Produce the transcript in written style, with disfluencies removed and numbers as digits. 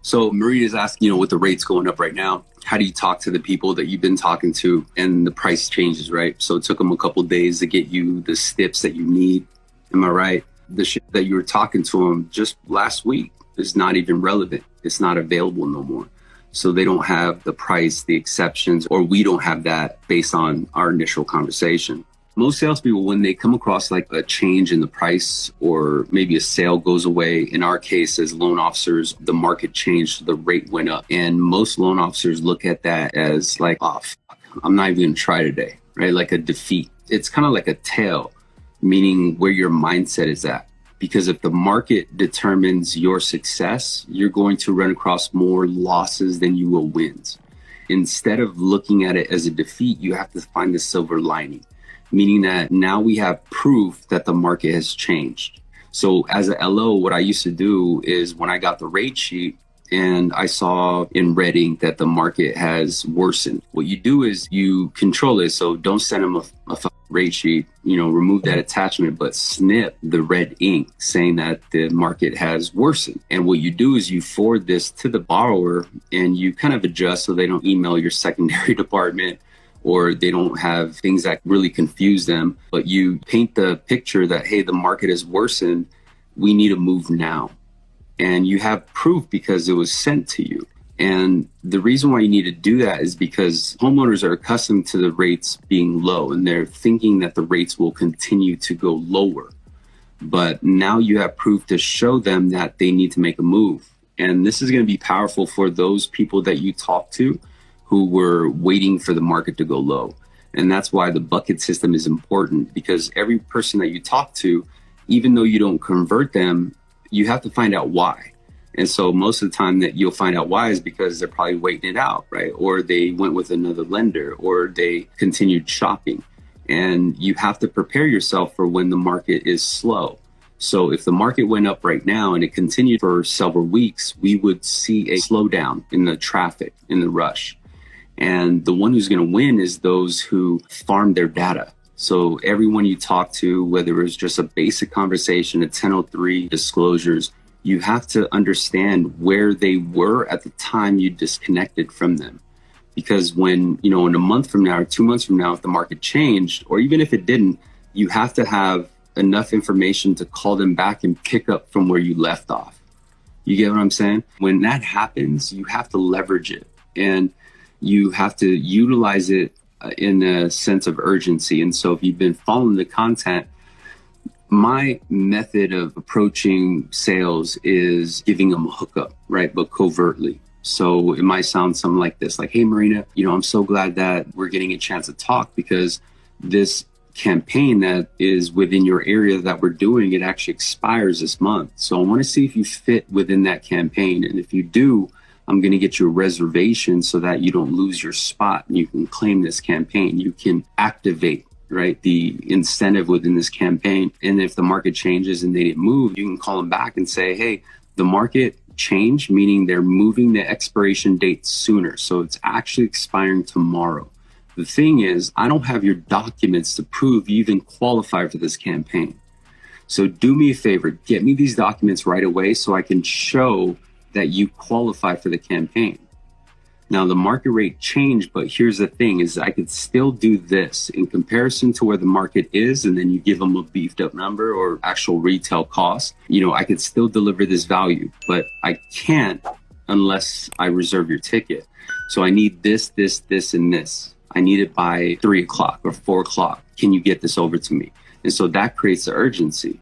So Maria's asking, with the rates going up right now, how do you talk to the people that you've been talking to and the price changes, right? So it took them a couple of days to get you the steps that you need. Am I right? The shit that you were talking to them just last week is not even relevant. It's not available no more. So they don't have the price, the exceptions, or we don't have that based on our initial conversation. Most salespeople, when they come across like a change in the price or maybe a sale goes away, in our case as loan officers, the market changed, the rate went up. And most loan officers look at that as like, oh, fuck, I'm not even gonna try today, right? Like a defeat. It's kind of like a tail, meaning where your mindset is at. Because if the market determines your success, you're going to run across more losses than you will wins. Instead of looking at it as a defeat, you have to find the silver lining. Meaning that now we have proof that the market has changed. So as a LO, what I used to do is when I got the rate sheet and I saw in red ink that the market has worsened, what you do is you control it. So don't send them a rate sheet, remove that attachment, but snip the red ink saying that the market has worsened. And what you do is you forward this to the borrower and you kind of adjust so they don't email your secondary department or they don't have things that really confuse them. But you paint the picture that, hey, the market has worsened. We need to move now. And you have proof because it was sent to you. And the reason why you need to do that is because homeowners are accustomed to the rates being low and they're thinking that the rates will continue to go lower. But now you have proof to show them that they need to make a move. And this is going to be powerful for those people that you talk to who were waiting for the market to go low. And that's why the bucket system is important, because every person that you talk to, even though you don't convert them, you have to find out why. And so most of the time that you'll find out why is because they're probably waiting it out, right? Or they went with another lender or they continued shopping. And you have to prepare yourself for when the market is slow. So if the market went up right now and it continued for several weeks, we would see a slowdown in the traffic, in the rush. And the one who's going to win is those who farm their data. So everyone you talk to, whether it's just a basic conversation, a 1003 disclosures, you have to understand where they were at the time you disconnected from them. Because when, in a month from now or 2 months from now, if the market changed, or even if it didn't, you have to have enough information to call them back and pick up from where you left off. You get what I'm saying? When that happens, you have to leverage it and you have to utilize it in a sense of urgency. And so if you've been following the content, my method of approaching sales is giving them a hookup, right? But covertly. So it might sound something like this, like, hey, Marina, I'm so glad that we're getting a chance to talk because this campaign that is within your area that we're doing, it actually expires this month. So I want to see if you fit within that campaign. And if you do, I'm going to get you a reservation so that you don't lose your spot and you can claim this campaign. You can activate, right, the incentive within this campaign. And if the market changes and they didn't move, you can call them back and say, hey, the market changed, meaning they're moving the expiration date sooner. So it's actually expiring tomorrow. The thing is, I don't have your documents to prove you even qualify for this campaign. So do me a favor, get me these documents right away so I can show that you qualify for the campaign. Now the market rate changed, but here's the thing is I could still do this in comparison to where the market is. And then you give them a beefed up number or actual retail cost. I could still deliver this value, but I can't unless I reserve your ticket. So I need this, and this. I need it by 3 o'clock or 4 o'clock. Can you get this over to me? And so that creates the urgency.